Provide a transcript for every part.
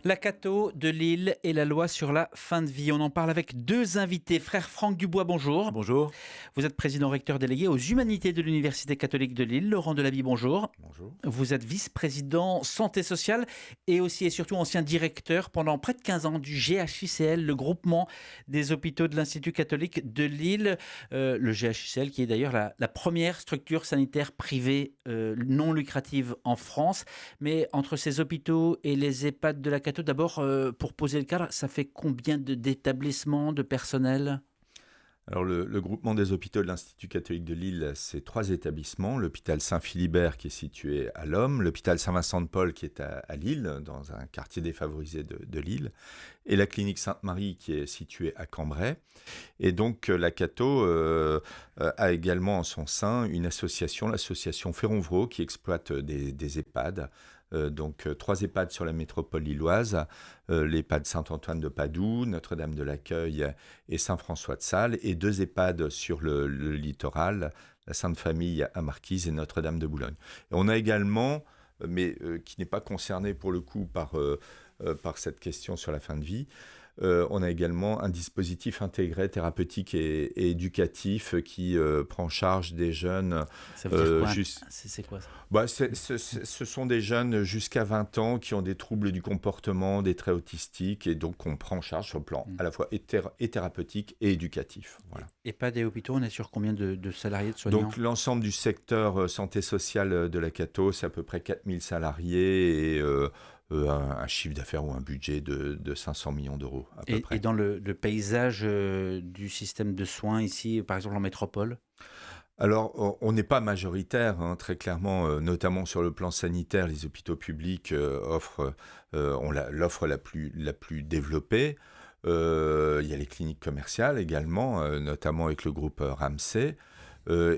La Cato de Lille et la loi sur la fin de vie. On en parle avec deux invités. Frère Franck Dubois, bonjour. Bonjour. Vous êtes président-recteur délégué aux humanités de l'Université catholique de Lille. Laurent Delaby, bonjour. Bonjour. Vous êtes vice-président santé sociale et aussi et surtout ancien directeur pendant près de 15 ans du GHICL, le groupement des hôpitaux de l'Institut catholique de Lille. Le GHICL qui est d'ailleurs la première structure sanitaire privée non lucrative en France. Mais entre ces hôpitaux et les EHPAD de la Cato, d'abord, pour poser le cadre, ça fait combien d'établissements, de personnel ? Alors le groupement des hôpitaux de l'Institut catholique de Lille, c'est 3 établissements. L'hôpital Saint-Philibert qui est situé à Lomme, l'hôpital Saint-Vincent-de-Paul qui est à Lille, dans un quartier défavorisé de Lille, et la clinique Sainte-Marie qui est située à Cambrai. Et donc la Cato a également en son sein une association, l'association Féronvreau, qui exploite des EHPAD. Donc 3 EHPAD sur la métropole lilloise, l'EHPAD Saint-Antoine de Padoue, Notre-Dame de l'Accueil et Saint-François de Sales, et 2 EHPAD sur le littoral, la Sainte-Famille à Marquise et Notre-Dame de Boulogne. Et on a également, mais qui n'est pas concerné pour le coup par cette question sur la fin de vie, on a également un dispositif intégré thérapeutique et éducatif qui prend en charge des jeunes. Ça veut dire quoi ? C'est quoi ça ? Ce sont des jeunes jusqu'à 20 ans qui ont des troubles du comportement, des traits autistiques, et donc on prend en charge sur le plan à la fois et thérapeutique et éducatif. Voilà. Et pas des hôpitaux, on est sur combien de salariés, de soignants ? Donc l'ensemble du secteur santé sociale de la Cato, c'est à peu près 4000 salariés et un chiffre d'affaires ou un budget de 500 millions d'euros à peu près. Et dans le paysage du système de soins ici, par exemple en métropole ? Alors, on n'est pas majoritaire, très clairement, notamment sur le plan sanitaire. Les hôpitaux publics offrent l'offre la plus développée. Il y a les cliniques commerciales également, notamment avec le groupe Ramsay.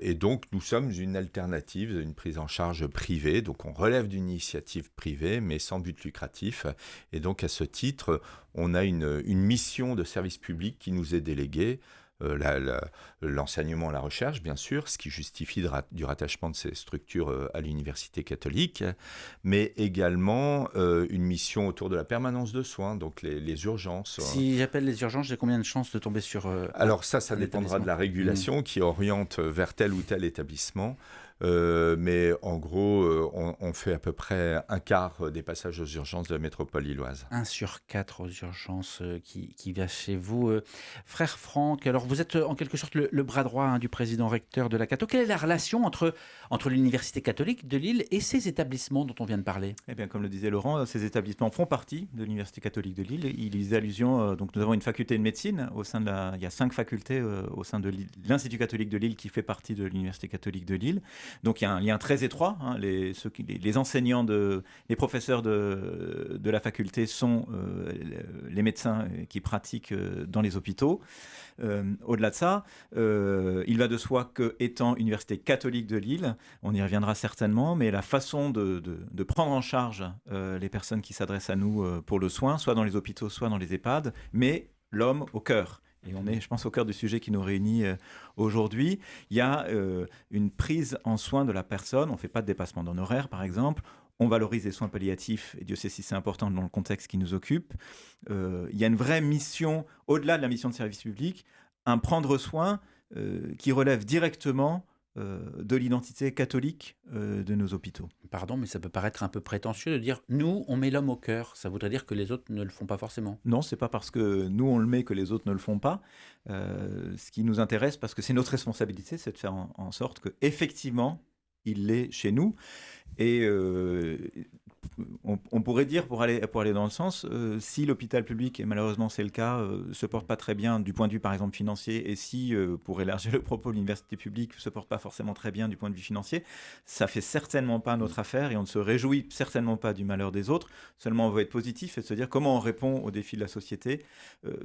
Et donc, nous sommes une alternative, une prise en charge privée. Donc, on relève d'une initiative privée, mais sans but lucratif. Et donc, à ce titre, on a une mission de service public qui nous est déléguée. L'enseignement, la recherche, bien sûr, ce qui justifie du rattachement de ces structures à l'université catholique, mais également une mission autour de la permanence de soins, donc les urgences. Si j'appelle les urgences, j'ai combien de chances de tomber sur Alors ça dépendra de la régulation qui oriente vers tel ou tel établissement. Mais en gros, on fait à peu près un quart des passages aux urgences de la métropole lilloise. 1 sur 4 aux urgences qui vient chez vous. Frère Franck, alors vous êtes en quelque sorte le bras droit du président recteur de la Cato. Quelle est la relation entre l'Université catholique de Lille et ces établissements dont on vient de parler ? Eh bien, comme le disait Laurent, ces établissements font partie de l'Université catholique de Lille. Il y faisait allusion, donc nous avons une faculté de médecine au sein il y a 5 facultés au sein de l'Institut catholique de Lille qui fait partie de l'Université catholique de Lille. Donc il y a un lien très étroit. Les enseignants, les professeurs de la faculté sont les médecins qui pratiquent dans les hôpitaux. Au-delà de ça, il va de soi que, étant Université catholique de Lille, on y reviendra certainement, mais la façon de prendre en charge les personnes qui s'adressent à nous pour le soin, soit dans les hôpitaux, soit dans les EHPAD, mais l'homme au cœur. Et on est, je pense, au cœur du sujet qui nous réunit aujourd'hui. Il y a une prise en soin de la personne. On ne fait pas de dépassement d'honoraires, par exemple. On valorise les soins palliatifs, et Dieu sait si c'est important dans le contexte qui nous occupe. Il y a une vraie mission, au-delà de la mission de service public, un prendre soin qui relève directement de l'identité catholique de nos hôpitaux. Pardon, mais ça peut paraître un peu prétentieux de dire « nous, on met l'homme au cœur ». Ça voudrait dire que les autres ne le font pas forcément. Non, c'est pas parce que nous, on le met que les autres ne le font pas. Ce qui nous intéresse, parce que c'est notre responsabilité, c'est de faire en sorte qu'effectivement, il l'est chez nous. Et on pourrait dire, pour aller dans le sens, si l'hôpital public, et malheureusement c'est le cas, se porte pas très bien du point de vue par exemple financier, et si, pour élargir le propos, l'université publique se porte pas forcément très bien du point de vue financier, ça fait certainement pas notre affaire, et on ne se réjouit certainement pas du malheur des autres. Seulement on veut être positif et se dire comment on répond aux défis de la société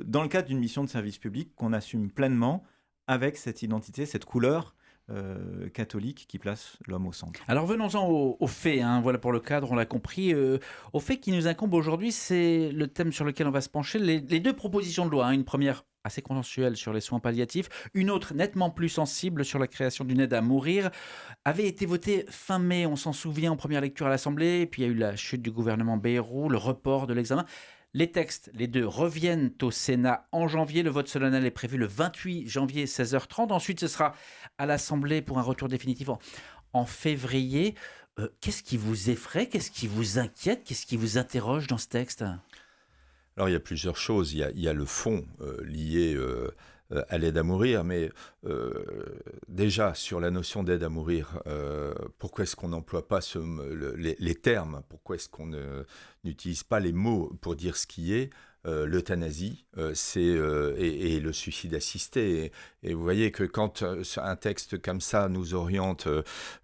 dans le cadre d'une mission de service public qu'on assume pleinement avec cette identité, cette couleur catholique qui place l'homme au centre. Alors venons-en aux faits, voilà pour le cadre, on l'a compris. Aux faits qui nous incombent aujourd'hui, c'est le thème sur lequel on va se pencher. Les 2 propositions de loi, une première assez consensuelle sur les soins palliatifs, une autre nettement plus sensible sur la création d'une aide à mourir, avait été votée fin mai, on s'en souvient, en première lecture à l'Assemblée, et puis il y a eu la chute du gouvernement Bayrou, le report de l'examen. Les textes, les deux, reviennent au Sénat en janvier. Le vote solennel est prévu le 28 janvier, 16h30. Ensuite, ce sera à l'Assemblée pour un retour définitif en février. Qu'est-ce qui vous effraie? Qu'est-ce qui vous inquiète? Qu'est-ce qui vous interroge dans ce texte? Alors, il y a plusieurs choses. Il y a le fond lié à l'aide à mourir, mais déjà, sur la notion d'aide à mourir, pourquoi est-ce qu'on n'emploie pas les termes? Pourquoi est-ce qu'on n'utilise pas les mots pour dire ce qui est? L'euthanasie et le suicide assisté. Et vous voyez que quand un texte comme ça nous oriente,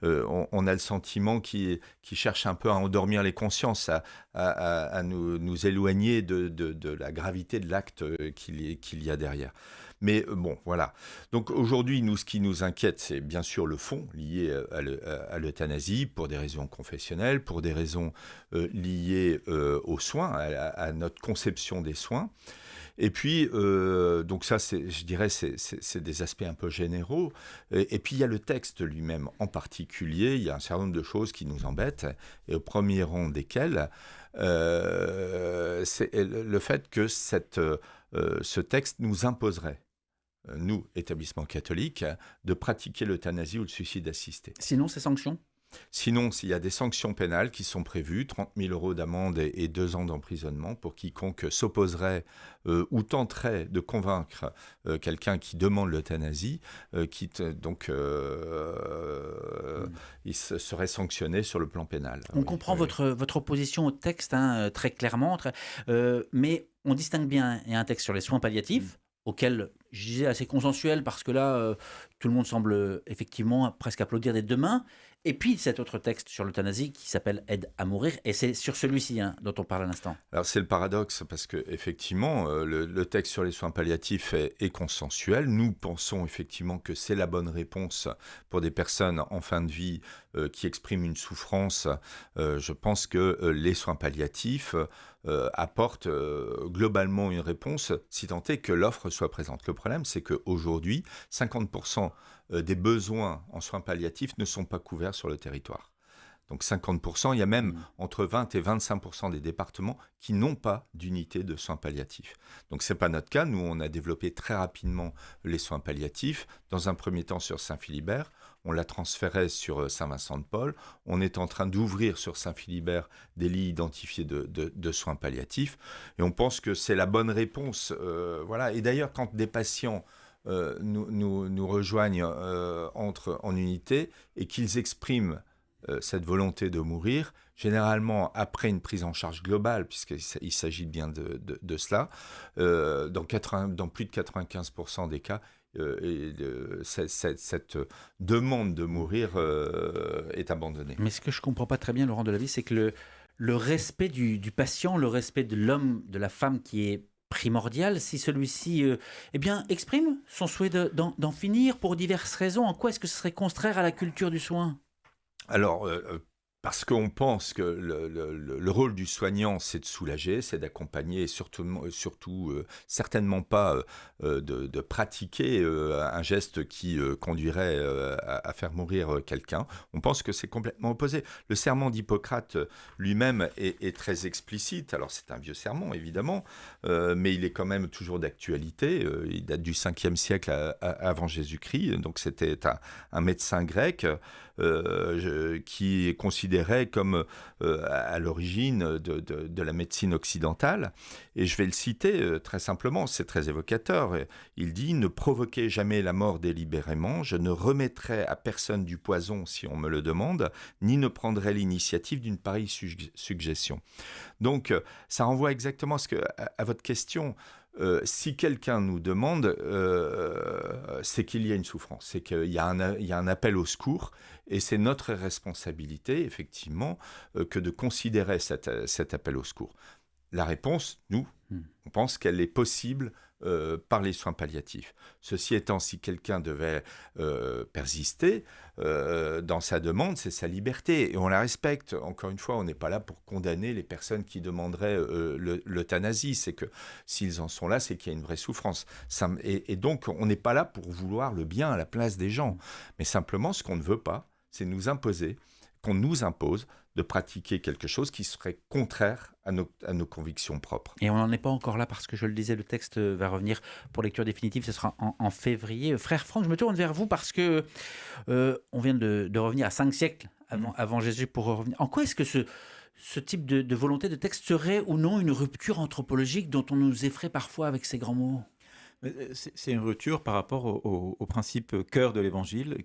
on a le sentiment qui cherche un peu à endormir les consciences, à nous éloigner de la gravité de l'acte qu'il y a derrière. Mais bon, voilà. Donc aujourd'hui, ce qui nous inquiète, c'est bien sûr le fond lié à l'euthanasie, pour des raisons confessionnelles, pour des raisons liées aux soins, à notre conception des soins. Et puis, donc ça, je dirais, c'est des aspects un peu généraux. Et puis, il y a le texte lui-même en particulier. Il y a un certain nombre de choses qui nous embêtent, et au premier rang desquelles, c'est le fait que ce texte nous imposerait, nous, établissements catholiques, de pratiquer l'euthanasie ou le suicide assisté. Sinon, c'est sanction? Sinon, il y a des sanctions pénales qui sont prévues, 30 000 € d'amende et 2 ans d'emprisonnement pour quiconque s'opposerait ou tenterait de convaincre quelqu'un qui demande l'euthanasie, il serait sanctionné sur le plan pénal. On comprend votre opposition au texte très clairement, mais on distingue bien. Il y a un texte sur les soins palliatifs, auquel je disais assez consensuel, parce que là, tout le monde semble effectivement presque applaudir des deux mains. Et puis cet autre texte sur l'euthanasie qui s'appelle Aide à mourir, et c'est sur celui-ci dont on parle à l'instant. Alors c'est le paradoxe, parce que effectivement, le texte sur les soins palliatifs est consensuel. Nous pensons effectivement que c'est la bonne réponse pour des personnes en fin de vie qui expriment une souffrance. Je pense que les soins palliatifs apportent globalement une réponse, si tant est que l'offre soit présente. Le problème, c'est qu'aujourd'hui, 50% des besoins en soins palliatifs ne sont pas couverts sur le territoire. Donc 50%, il y a même entre 20 et 25% des départements qui n'ont pas d'unité de soins palliatifs. Donc ce n'est pas notre cas. Nous, on a développé très rapidement les soins palliatifs. Dans un premier temps sur Saint-Philibert, on l'a transféré sur Saint-Vincent-de-Paul. On est en train d'ouvrir sur Saint-Philibert des lits identifiés de soins palliatifs. Et on pense que c'est la bonne réponse. Voilà. Et d'ailleurs, quand des patients nous rejoignent entrent en unité et qu'ils expriment cette volonté de mourir, généralement après une prise en charge globale, puisqu'il s'agit bien de cela, dans plus de 95% des cas, cette demande de mourir est abandonnée. Mais ce que je ne comprends pas très bien, Laurent Delavis, c'est que le respect du patient, le respect de l'homme, de la femme qui est primordial, si celui-ci exprime son souhait d'en finir pour diverses raisons, en quoi est-ce que ce serait contraire à la culture du soin ? Alors, parce qu'on pense que le rôle du soignant, c'est de soulager, c'est d'accompagner, et surtout certainement pas de pratiquer un geste qui conduirait à faire mourir quelqu'un. On pense que c'est complètement opposé. Le serment d'Hippocrate lui-même est très explicite. Alors c'est un vieux serment, évidemment, mais il est quand même toujours d'actualité. Il date du 5e siècle avant Jésus-Christ. Donc c'était un médecin grec qui est considéré comme à l'origine de la médecine occidentale. Et je vais le citer très simplement, c'est très évocateur. Il dit « Ne provoquez jamais la mort délibérément, je ne remettrai à personne du poison si on me le demande, ni ne prendrai l'initiative d'une pareille suggestion. » Donc, ça renvoie exactement à votre question. Si quelqu'un nous demande, c'est qu'il y a une souffrance, c'est qu'il y a un appel au secours, et c'est notre responsabilité, effectivement, que de considérer cet appel au secours. La réponse, nous, on pense qu'elle est possible par les soins palliatifs. Ceci étant, si quelqu'un devait persister dans sa demande, c'est sa liberté et on la respecte. Encore une fois, on n'est pas là pour condamner les personnes qui demanderaient l'euthanasie. C'est que s'ils en sont là, c'est qu'il y a une vraie souffrance. Et donc, on n'est pas là pour vouloir le bien à la place des gens. Mais simplement, ce qu'on ne veut pas, c'est qu'on nous impose de pratiquer quelque chose qui serait contraire à nos convictions propres. Et on n'en est pas encore là parce que je le disais, le texte va revenir pour lecture définitive, ce sera en février. Frère Franck, je me tourne vers vous parce que on vient de revenir à 5 siècles avant Jésus pour revenir. En quoi est-ce que ce type de volonté de texte serait ou non une rupture anthropologique dont on nous effraie parfois avec ces grands mots ? C'est une rupture par rapport au principe cœur de l'Évangile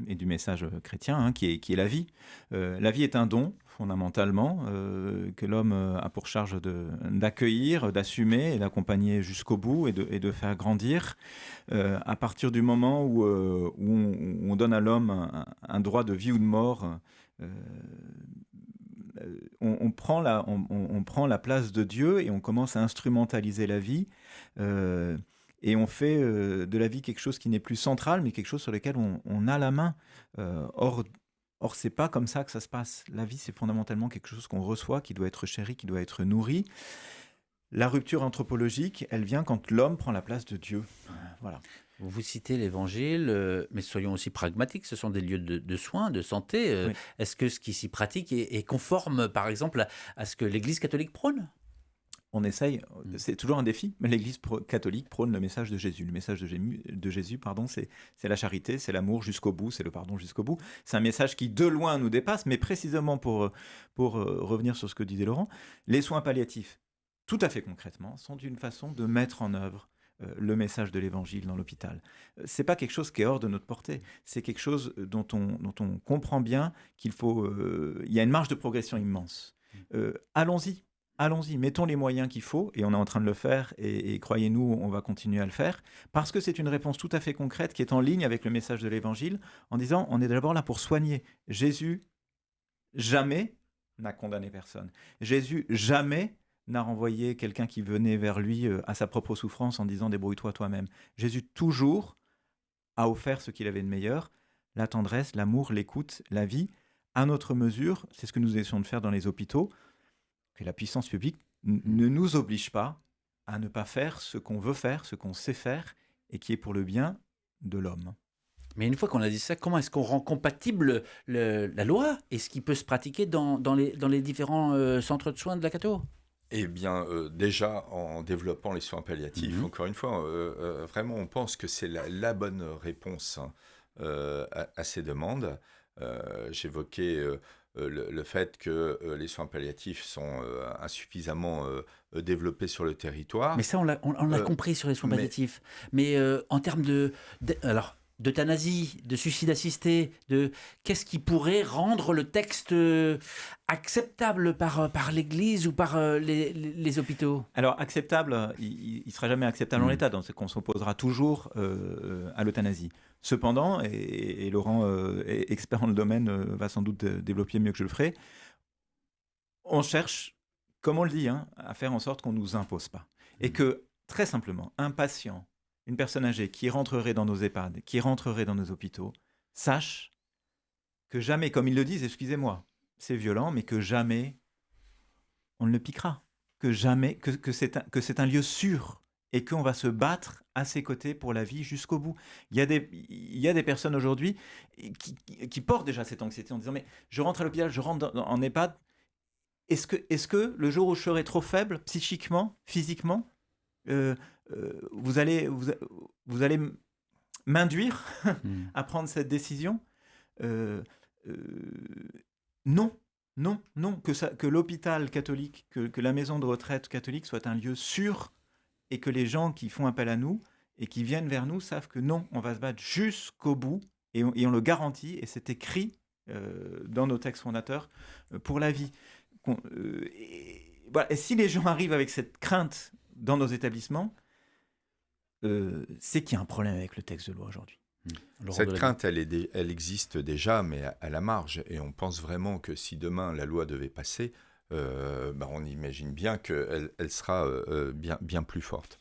et du message chrétien, qui est la vie. La vie est un don, fondamentalement, que l'homme a pour charge d'accueillir, d'assumer et d'accompagner jusqu'au bout et de faire grandir. À partir du moment où on donne à l'homme un droit de vie ou de mort, on prend la place de Dieu et on commence à instrumentaliser la vie. Et on fait de la vie quelque chose qui n'est plus central, mais quelque chose sur lequel on a la main. Or, c'est pas comme ça que ça se passe. La vie, c'est fondamentalement quelque chose qu'on reçoit, qui doit être chéri, qui doit être nourri. La rupture anthropologique, elle vient quand l'homme prend la place de Dieu. Voilà. Vous citez l'Évangile, mais soyons aussi pragmatiques, ce sont des lieux de soins, de santé. Oui. Est-ce que ce qui s'y pratique est conforme, par exemple, à ce que l'Église catholique prône ? On essaye, c'est toujours un défi, mais l'Église catholique prône le message de Jésus. Le message de Jésus, c'est la charité, c'est l'amour jusqu'au bout, c'est le pardon jusqu'au bout. C'est un message qui, de loin, nous dépasse, mais précisément pour revenir sur ce que disait Laurent, les soins palliatifs, tout à fait concrètement, sont une façon de mettre en œuvre le message de l'Évangile dans l'hôpital. C'est pas quelque chose qui est hors de notre portée, c'est quelque chose dont on comprend bien qu'il faut... il y a une marge de progression immense. Allons-y, mettons les moyens qu'il faut, et on est en train de le faire, et croyez-nous, on va continuer à le faire, parce que c'est une réponse tout à fait concrète qui est en ligne avec le message de l'Évangile, en disant, on est d'abord là pour soigner. Jésus, jamais n'a condamné personne. Jésus, jamais n'a renvoyé quelqu'un qui venait vers lui à sa propre souffrance en disant, débrouille-toi toi-même. Jésus, toujours, a offert ce qu'il avait de meilleur, la tendresse, l'amour, l'écoute, la vie, à notre mesure. C'est ce que nous essayons de faire dans les hôpitaux, que la puissance publique ne nous oblige pas à ne pas faire ce qu'on veut faire, ce qu'on sait faire, et qui est pour le bien de l'homme. Mais une fois qu'on a dit ça, comment est-ce qu'on rend compatible la loi et ce qui peut se pratiquer dans les différents centres de soins de la Catho ? Eh bien, déjà, en développant les soins palliatifs, encore une fois, vraiment, on pense que c'est la bonne réponse à ces demandes. J'évoquais... le fait que les soins palliatifs sont insuffisamment développés sur le territoire. Mais ça, on l'a compris sur les soins palliatifs. Mais en termes d'euthanasie, de suicide assisté, qu'est-ce qui pourrait rendre le texte acceptable par l'Église ou par les hôpitaux ? Alors, acceptable, il ne sera jamais acceptable en l'état, donc c'est qu'on s'opposera toujours à l'euthanasie. Cependant, et Laurent, expert en le domaine, va sans doute développer mieux que je le ferai, on cherche, comme on le dit, à faire en sorte qu'on ne nous impose pas. Et que, très simplement, un patient, une personne âgée qui rentrerait dans nos EHPAD, qui rentrerait dans nos hôpitaux, sache que jamais, comme ils le disent, excusez-moi, c'est violent, mais que jamais on ne le piquera, que jamais, que c'est un lieu sûr et qu'on va se battre à ses côtés pour la vie jusqu'au bout. Il y a des personnes aujourd'hui qui portent déjà cette anxiété en disant « mais je rentre à l'hôpital, je rentre en EHPAD, est-ce que le jour où je serai trop faible, psychiquement, physiquement, vous allez m'induire à prendre cette décision ?» Non, que l'hôpital catholique, que la maison de retraite catholique soit un lieu sûr et que les gens qui font appel à nous et qui viennent vers nous savent que non, on va se battre jusqu'au bout et on le garantit et c'est écrit dans nos textes fondateurs pour la vie. Et si les gens arrivent avec cette crainte dans nos établissements, c'est qu'il y a un problème avec le texte de loi aujourd'hui. Cette crainte, elle existe déjà, mais à la marge. Et on pense vraiment que si demain la loi devait passer, on imagine bien qu'elle sera bien plus forte.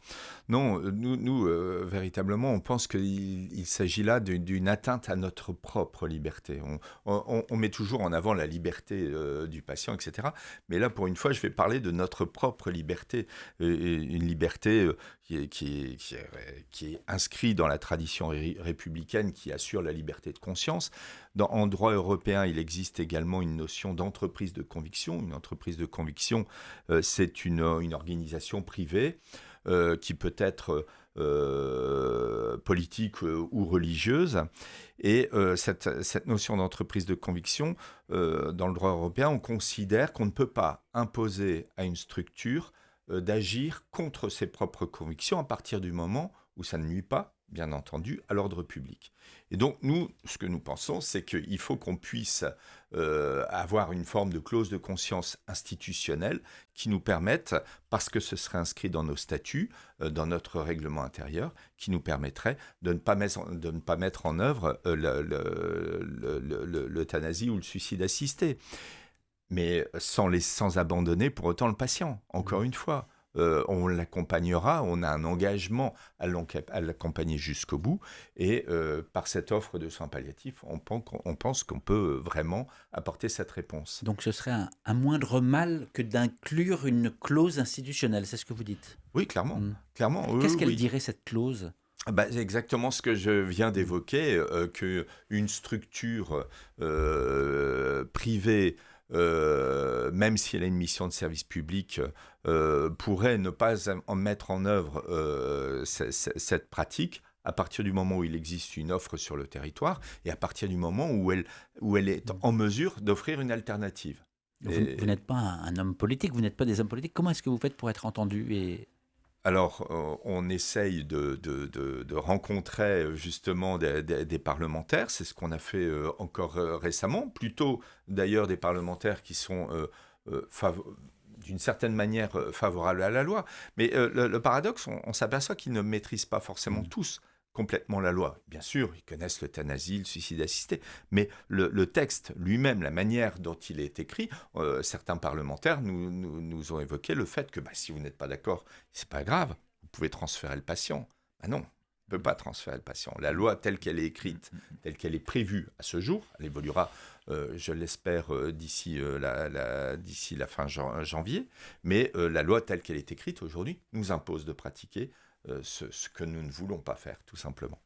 Non, nous véritablement, on pense qu'il s'agit là d'une atteinte à notre propre liberté. On met toujours en avant la liberté du patient, etc. Mais là, pour une fois, je vais parler de notre propre liberté. Une liberté qui est inscrite dans la tradition républicaine qui assure la liberté de conscience. En droit européen, il existe également une notion d'entreprise de conviction. Une entreprise de conviction, c'est une organisation privée qui peut être politique ou religieuse. Et cette notion d'entreprise de conviction, dans le droit européen, on considère qu'on ne peut pas imposer à une structure d'agir contre ses propres convictions à partir du moment où ça ne nuit pas, bien entendu, à l'ordre public. Et donc, nous, ce que nous pensons, c'est qu'il faut qu'on puisse avoir une forme de clause de conscience institutionnelle qui nous permette, parce que ce serait inscrit dans nos statuts, dans notre règlement intérieur, qui nous permettrait de ne pas mettre en œuvre l'euthanasie ou le suicide assisté. Mais sans abandonner pour autant le patient, encore une fois. On l'accompagnera, on a un engagement à l'accompagner jusqu'au bout, et par cette offre de soins palliatifs, on pense qu'on peut vraiment apporter cette réponse. Donc ce serait un moindre mal que d'inclure une clause institutionnelle, c'est ce que vous dites? Oui, clairement. Clairement. Qu'est-ce qu'elle dirait, cette clause? C'est exactement ce que je viens d'évoquer, qu'une structure privée, même si elle a une mission de service public, pourrait ne pas en mettre en œuvre cette pratique à partir du moment où il existe une offre sur le territoire et à partir du moment où elle est en mesure d'offrir une alternative. Vous n'êtes pas un homme politique, vous n'êtes pas des hommes politiques. Comment est-ce que vous faites pour être entendu Alors, on essaye de rencontrer justement des parlementaires. C'est ce qu'on a fait encore récemment. Plutôt d'ailleurs des parlementaires qui sont d'une certaine manière favorables à la loi. Mais le paradoxe, on s'aperçoit qu'ils ne maîtrisent pas forcément tous complètement la loi. Bien sûr, ils connaissent l'euthanasie, le suicide assisté, mais le texte lui-même, la manière dont il est écrit, certains parlementaires nous ont évoqué le fait que si vous n'êtes pas d'accord, c'est pas grave, vous pouvez transférer le patient. Non, on ne peut pas transférer le patient. La loi telle qu'elle est écrite, telle qu'elle est prévue à ce jour, elle évoluera, je l'espère, d'ici la fin janvier, mais la loi telle qu'elle est écrite aujourd'hui nous impose de pratiquer ce que nous ne voulons pas faire, tout simplement.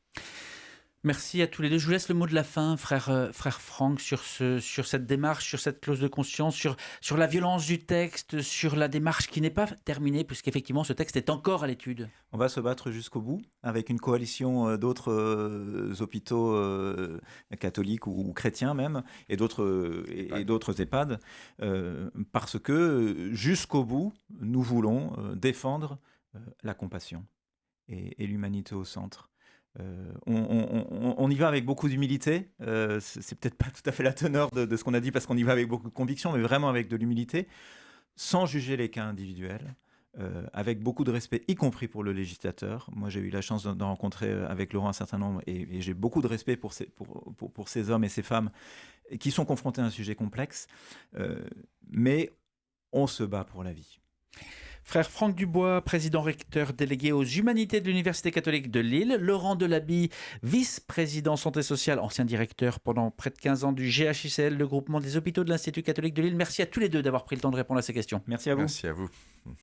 Merci à tous les deux. Je vous laisse le mot de la fin, frère Franck, sur cette démarche, sur cette clause de conscience, sur la violence du texte, sur la démarche qui n'est pas terminée, puisqu'effectivement ce texte est encore à l'étude. On va se battre jusqu'au bout, avec une coalition d'autres hôpitaux catholiques ou chrétiens même, et d'autres EHPAD, parce que jusqu'au bout, nous voulons défendre la compassion et l'humanité au centre. On y va avec beaucoup d'humilité, c'est peut-être pas tout à fait la teneur de ce qu'on a dit parce qu'on y va avec beaucoup de conviction, mais vraiment avec de l'humilité, sans juger les cas individuels, avec beaucoup de respect, y compris pour le législateur. Moi j'ai eu la chance d'en rencontrer avec Laurent un certain nombre et j'ai beaucoup de respect pour ces hommes et ces femmes qui sont confrontés à un sujet complexe, mais on se bat pour la vie. Frère Franck Dubois, président recteur délégué aux humanités de l'Université catholique de Lille. Laurent Delaby, vice-président santé sociale, ancien directeur pendant près de 15 ans du GHICL, le groupement des hôpitaux de l'Institut catholique de Lille. Merci à tous les deux d'avoir pris le temps de répondre à ces questions. Merci à vous. Merci à vous.